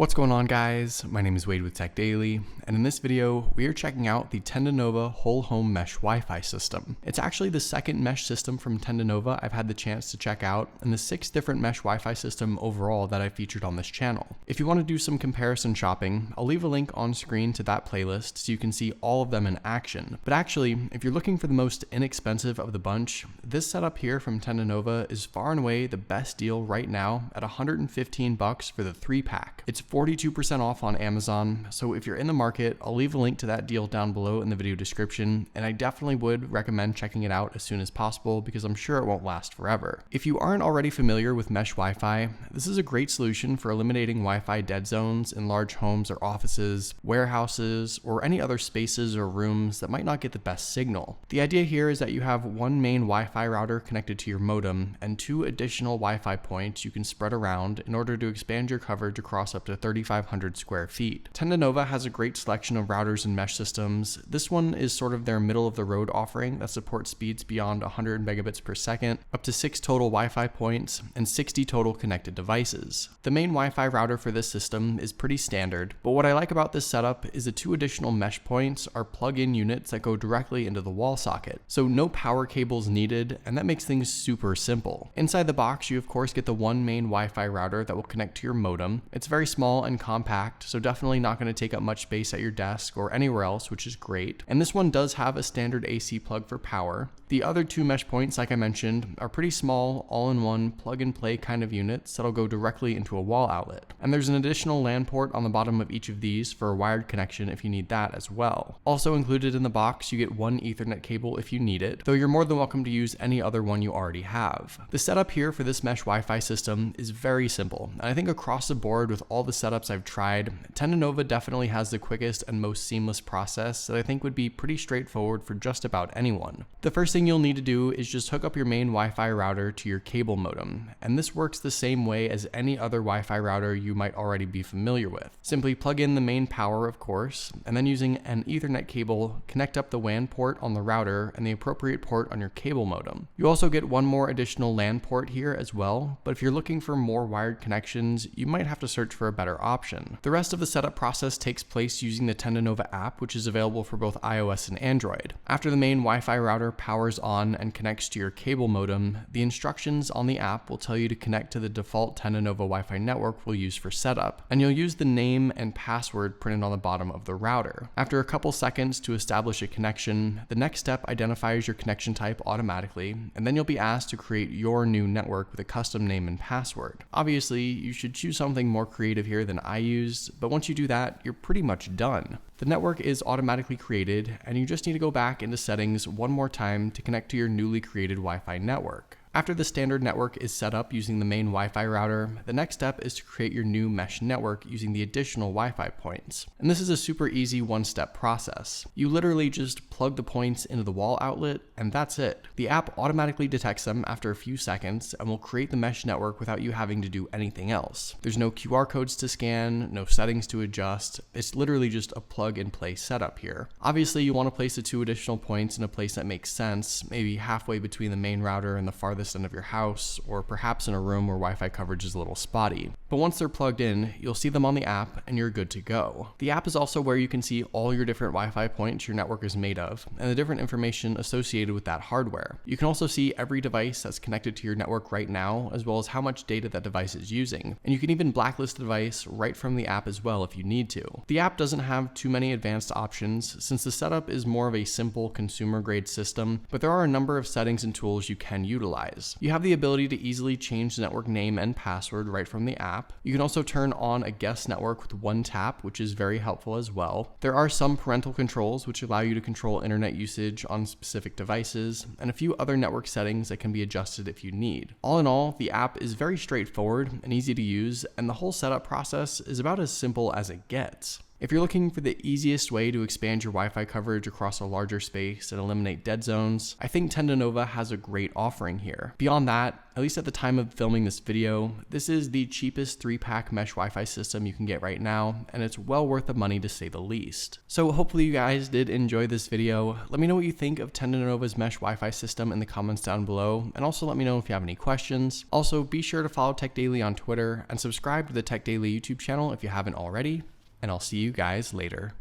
What's going on, guys? My name is Wade with TechDaily, and in this video, we are checking out the Tenda whole home mesh Wi-Fi system. It's actually the second mesh system from Tenda I've had the chance to check out, and the 6th different mesh Wi-Fi system overall that I featured on this channel. If you want to do some comparison shopping, I'll leave a link on screen to that playlist so you can see all of them in action. But actually, if you're looking for the most inexpensive of the bunch, this setup here from Tenda is far and away the best deal right now at $115 for the 3-pack. It's 42% off on Amazon, so if you're in the market, I'll leave a link to that deal down below in the video description, and I definitely would recommend checking it out as soon as possible because I'm sure it won't last forever. If you aren't already familiar with mesh Wi-Fi, this is a great solution for eliminating Wi-Fi dead zones in large homes or offices, warehouses, or any other spaces or rooms that might not get the best signal. The idea here is that you have one main Wi-Fi router connected to your modem and 2 additional Wi-Fi points you can spread around in order to expand your coverage across up to 3,500 square feet. Tenda has a great selection of routers and mesh systems. This one is sort of their middle of the road offering that supports speeds beyond 100 megabits per second, up to 6 total Wi-Fi points, and 60 total connected devices. The main Wi-Fi router for this system is pretty standard, but what I like about this setup is the 2 additional mesh points are plug-in units that go directly into the wall socket, so no power cables needed, and that makes things super simple. Inside the box, you of course get the one main Wi-Fi router that will connect to your modem. It's very small and compact, so definitely not going to take up much space at your desk or anywhere else, which is great. And this one does have a standard AC plug for power. The other 2 mesh points, like I mentioned, are pretty small, all-in-one, plug-and-play kind of units that'll go directly into a wall outlet. And there's an additional LAN port on the bottom of each of these for a wired connection if you need that as well. Also included in the box, you get one Ethernet cable if you need it, though you're more than welcome to use any other one you already have. The setup here for this mesh Wi-Fi system is very simple, and I think across the board with all the setups I've tried, Tenda definitely has the quickest and most seamless process that I think would be pretty straightforward for just about anyone. The first thing you'll need to do is just hook up your main Wi-Fi router to your cable modem, and this works the same way as any other Wi-Fi router you might already be familiar with. Simply plug in the main power, of course, and then using an Ethernet cable, connect up the WAN port on the router and the appropriate port on your cable modem. You also get one more additional LAN port here as well, but if you're looking for more wired connections, you might have to search for a better option. The rest of the setup process takes place using the Tenda app, which is available for both iOS and Android. After the main Wi-Fi router powers on and connects to your cable modem, the instructions on the app will tell you to connect to the default Tenda Wi-Fi network we'll use for setup, and you'll use the name and password printed on the bottom of the router. After a couple seconds to establish a connection, the next step identifies your connection type automatically, and then you'll be asked to create your new network with a custom name and password. Obviously, you should choose something more creative here than I used, but once you do that, you're pretty much done. The network is automatically created, and you just need to go back into settings one more time to connect to your newly created Wi-Fi network. After the standard network is set up using the main Wi-Fi router, the next step is to create your new mesh network using the additional Wi-Fi points. And this is a super easy one-step process. You literally just plug the points into the wall outlet, and that's it. The app automatically detects them after a few seconds and will create the mesh network without you having to do anything else. There's no QR codes to scan, no settings to adjust. It's literally just a plug-and-play setup here. Obviously, you want to place the 2 additional points in a place that makes sense, maybe halfway between the main router and the farthest end of your house, or perhaps in a room where Wi-Fi coverage is a little spotty. But once they're plugged in, you'll see them on the app and you're good to go. The app is also where you can see all your different Wi-Fi points your network is made of, and the different information associated with that hardware. You can also see every device that's connected to your network right now, as well as how much data that device is using. And you can even blacklist the device right from the app as well if you need to. The app doesn't have too many advanced options since the setup is more of a simple consumer-grade system, but there are a number of settings and tools you can utilize. You have the ability to easily change the network name and password right from the app. You can also turn on a guest network with one tap, which is very helpful as well. There are some parental controls which allow you to control internet usage on specific devices, and a few other network settings that can be adjusted if you need. All in all, the app is very straightforward and easy to use, and the whole setup process is about as simple as it gets. If you're looking for the easiest way to expand your Wi-Fi coverage across a larger space and eliminate dead zones, I think Tenda Nova has a great offering here. Beyond that, at least at the time of filming this video, this is the cheapest 3-pack mesh Wi-Fi system you can get right now, and it's well worth the money to say the least. So hopefully you guys did enjoy this video. Let me know what you think of Tenda Nova's mesh Wi-Fi system in the comments down below, and also let me know if you have any questions. Also, be sure to follow TechDaily on Twitter and subscribe to the TechDaily YouTube channel if you haven't already, and I'll see you guys later.